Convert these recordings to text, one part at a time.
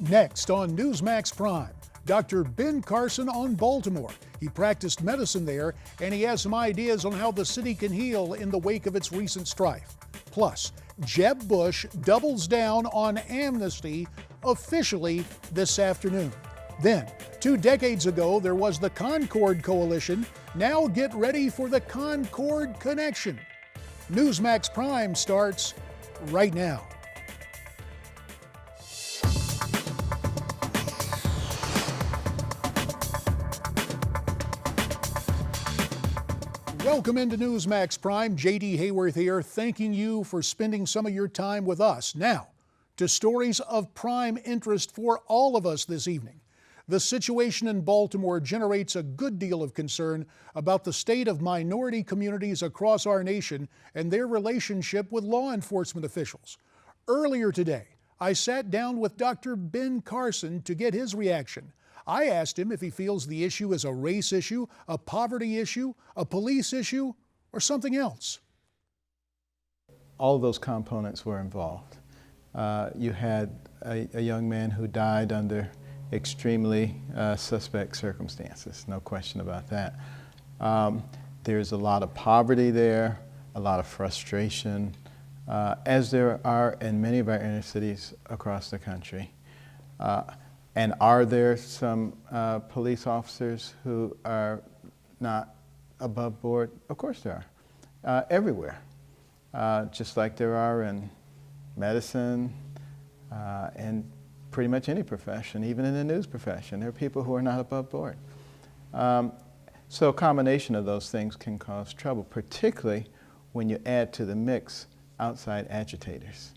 Next on Newsmax Prime, Dr. Ben Carson on Baltimore. He practiced medicine there, and he has some ideas on how the city can heal in the wake of its recent strife. Plus, Jeb Bush doubles down on amnesty officially this afternoon. Then, 2 decades ago, there was the Concord Coalition. Now get ready for the Concord Connection. Newsmax Prime starts right now. Welcome into Newsmax Prime. J.D. Hayworth here, thanking you for spending some of your time with us. Now, to stories of prime interest for all of us this evening. The situation in Baltimore generates a good deal of concern about the state of minority communities across our nation and their relationship with law enforcement officials. Earlier today, I sat down with Dr. Ben Carson to get his reaction. I asked him if he feels the issue is a race issue, a poverty issue, a police issue, or something else. All those components were involved. You had a young man who died under extremely suspect circumstances, no question about that. There's a lot of poverty there, a lot of frustration, as there are in many of our inner cities across the country. And are there some police officers who are not above board? Of course there are, everywhere. Just like there are in medicine and pretty much any profession, even in the news profession. There are people who are not above board. So a combination of those things can cause trouble, particularly when you add to the mix outside agitators.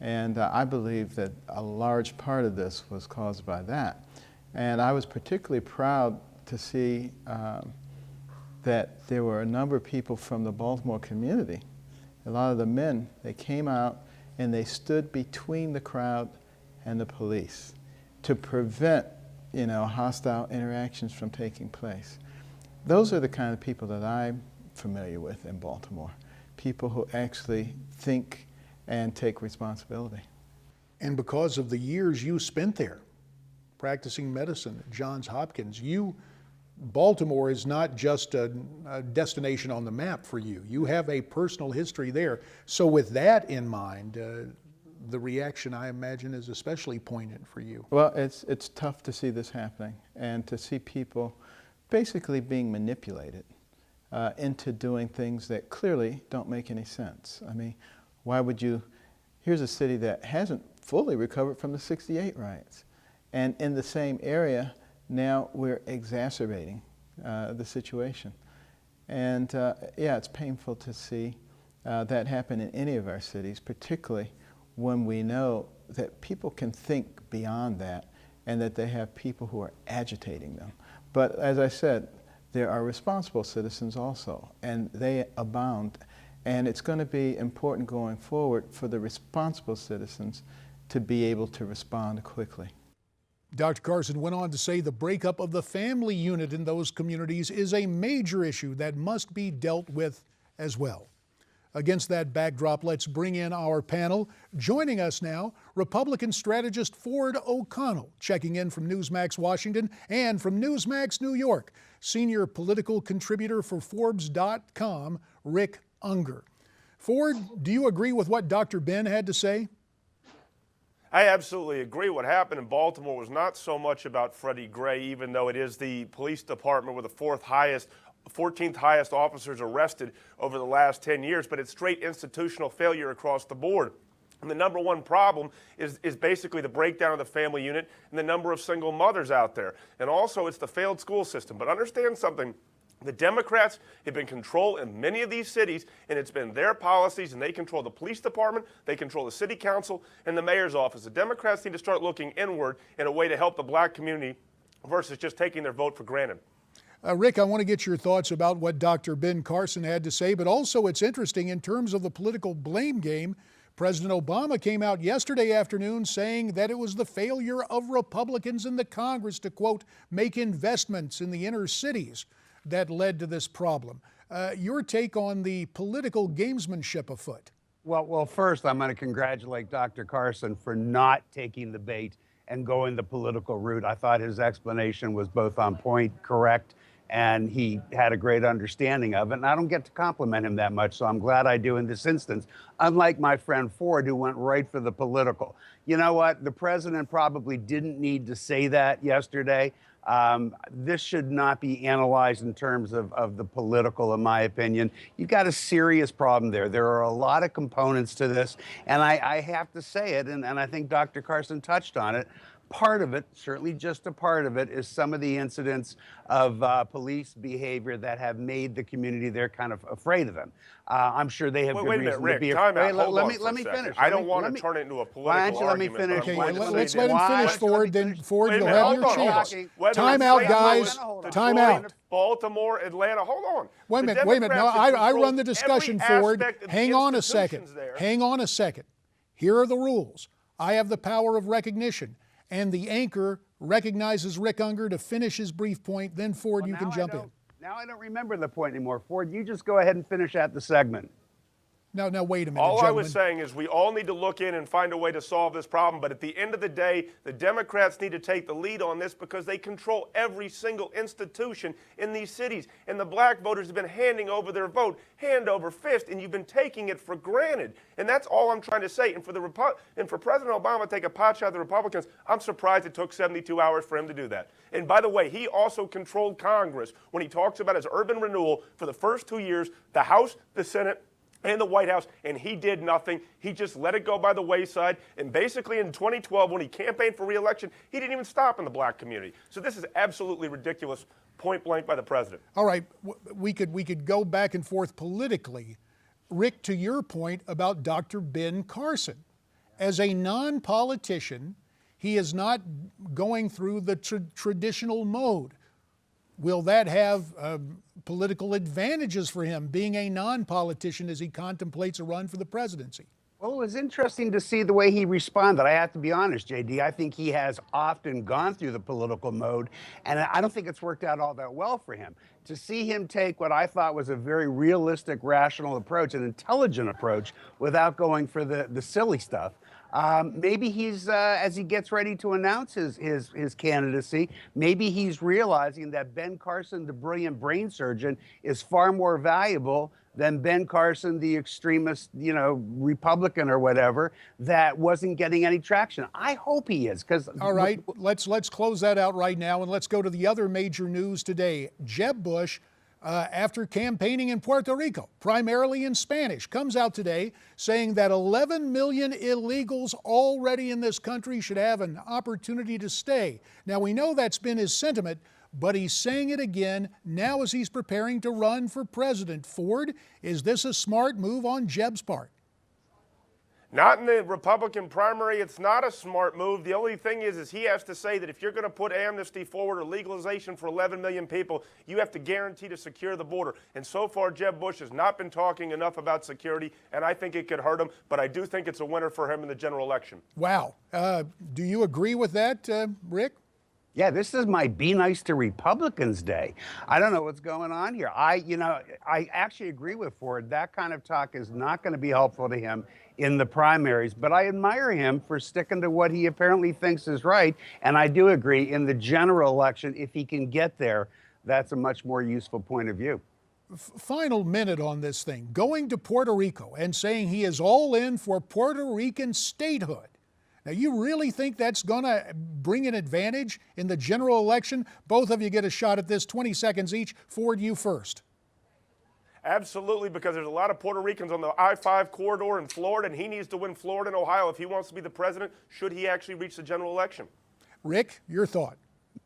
And I believe that a large part of this was caused by that. And I was particularly proud to see that there were a number of people from the Baltimore community. A lot of the men, they came out and they stood between the crowd and the police to prevent, hostile interactions from taking place. Those are the kind of people that I'm familiar with in Baltimore. People who actually think and take responsibility. And because of the years you spent there, practicing medicine at Johns Hopkins, Baltimore is not just a destination on the map for you. You have a personal history there. So with that in mind, the reaction, I imagine, is especially poignant for you. Well, it's tough to see this happening and to see people basically being manipulated into doing things that clearly don't make any sense. I mean, why would you? Here's a city that hasn't fully recovered from the '68 riots. And in the same area, now we're exacerbating the situation. And yeah, it's painful to see that happen in any of our cities, particularly when we know that people can think beyond that and that they have people who are agitating them. But as I said, there are responsible citizens also, and they abound. And it's going to be important going forward for the responsible citizens to be able to respond quickly. Dr. Carson went on to say the breakup of the family unit in those communities is a major issue that must be dealt with as well. Against that backdrop, let's bring in our panel. Joining us now, Republican strategist Ford O'Connell, checking in from Newsmax Washington and from Newsmax New York, senior political contributor for Forbes.com, Rick Unger. Ford, do you agree with what Dr. Ben had to say? I absolutely agree. What happened in Baltimore was not so much about Freddie Gray, even though it is the police department with the 14th highest officers arrested over the last 10 years, but it's straight institutional failure across the board. And the number one problem is basically the breakdown of the family unit and the number of single mothers out there. And also it's the failed school system. But understand something. The Democrats have been control in many of these cities, and it's been their policies, and they control the police department, they control the city council, and the mayor's office. The Democrats need to start looking inward in a way to help the black community versus just taking their vote for granted. Rick, I want to get your thoughts about what Dr. Ben Carson had to say, but also it's interesting in terms of the political blame game. President Obama came out yesterday afternoon saying that it was the failure of Republicans in the Congress to, quote, make investments in the inner cities that led to this problem. Your take on the political gamesmanship afoot? Well, first, I'm going to congratulate Dr. Carson for not taking the bait and going the political route. I thought his explanation was both on point, correct, and he had a great understanding of it. And I don't get to compliment him that much, so I'm glad I do in this instance, unlike my friend Ford, who went right for the political. You know what? The president probably didn't need to say that yesterday. This should not be analyzed in terms of the political, in my opinion. You've got a serious problem there. There are a lot of components to this, and I have to say it, and I think Dr. Carson touched on it. Part of it, certainly just a part of it, is some of the incidents of police behavior that have made the community there kind of afraid of them. I'm sure they have good Wait a minute, reason Rick, to be time afraid. out. Let me finish. I don't want to turn it into a political Why don't you let me argument, finish? but I'm Okay, going to let's say let him this. finish, Why- Ford. Then Ford, Wait a you'll minute, have hold your on, hold on. chance. Whether Time it's out, St. guys. Louis, Time Detroit, out. Baltimore, Atlanta. Hold on. Wait a The minute, wait a minute. No, Democrats have I run the controlled discussion, every Ford. aspect of the Hang on a second. institutions there. Hang on a second. Here are the rules. I have the power of recognition, and the anchor recognizes Rick Unger to finish his brief point. Then, Ford, Well, you can now jump in. Now I don't remember the point anymore. Ford, you just go ahead and finish out the segment. Now, wait a minute, All I gentlemen. was saying is we all need to look in and find a way to solve this problem. But at the end of the day, the Democrats need to take the lead on this because they control every single institution in these cities. And the black voters have been handing over their vote hand over fist, and you've been taking it for granted. And that's all I'm trying to say. And for President Obama to take a pot shot at the Republicans, I'm surprised it took 72 hours for him to do that. And by the way, he also controlled Congress when he talks about his urban renewal for the first 2 years, the House, the Senate, and the White House, and he did nothing. He just let it go by the wayside. And basically in 2012, when he campaigned for re-election, he didn't even stop in the black community. So this is absolutely ridiculous, point blank by the president. All right, we could go back and forth politically. Rick, to your point about Dr. Ben Carson, as a non-politician, he is not going through the traditional mode. Will that have political advantages for him, being a non-politician as he contemplates a run for the presidency? Well, it was interesting to see the way he responded. I have to be honest, JD. I think he has often gone through the political mode, and I don't think it's worked out all that well for him. To see him take what I thought was a very realistic, rational approach, an intelligent approach, without going for the silly stuff. Maybe he's, as he gets ready to announce his candidacy, maybe he's realizing that Ben Carson, the brilliant brain surgeon, is far more valuable than Ben Carson, the extremist, Republican or whatever, that wasn't getting any traction. I hope he is, because... All right, let's close that out right now, and let's go to the other major news today. Jeb Bush, after campaigning in Puerto Rico, primarily in Spanish, comes out today saying that 11 million illegals already in this country should have an opportunity to stay. Now, we know that's been his sentiment, but he's saying it again now as he's preparing to run for president. Ford, is this a smart move on Jeb's part? Not in the Republican primary. It's not a smart move. The only thing is he has to say that if you're going to put amnesty forward or legalization for 11 million people, you have to guarantee to secure the border. And so far, Jeb Bush has not been talking enough about security, and I think it could hurt him, but I do think it's a winner for him in the general election. Wow. Do you agree with that, Rick? Yeah, this is my Be Nice to Republicans Day. I don't know what's going on here. I actually agree with Ford. That kind of talk is not going to be helpful to him in the primaries, but I admire him for sticking to what he apparently thinks is right. And I do agree in the general election, if he can get there, that's a much more useful point of view. Final minute on this thing. Going to Puerto Rico and saying he is all in for Puerto Rican statehood. Now, you really think that's going to bring an advantage in the general election? Both of you get a shot at this, 20 seconds each. Ford, you first. Absolutely, because there's a lot of Puerto Ricans on the I-5 corridor in Florida, and he needs to win Florida and Ohio if he wants to be the president, should he actually reach the general election. Rick, your thought?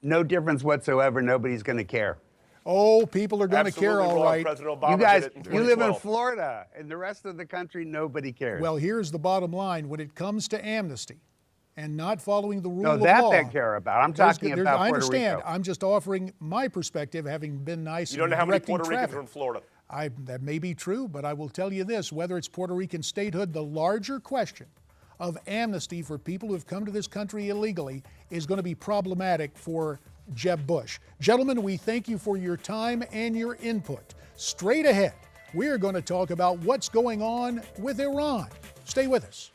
No difference whatsoever. Nobody's going to care. Oh, people are going to care, all right. President Obama You guys, did it in you live in 2012. Florida, and the rest of the country, nobody cares. Well, here's the bottom line. When it comes to amnesty and not following the rule of that law, they care about. I'm talking about I Puerto understand. Rico. I'm just offering my perspective, having been nice. You don't know how many directing Puerto Ricans traffic. are in Florida. That may be true, but I will tell you this, whether it's Puerto Rican statehood, the larger question of amnesty for people who have come to this country illegally is going to be problematic for Jeb Bush. Gentlemen, we thank you for your time and your input. Straight ahead, we're going to talk about what's going on with Iran. Stay with us.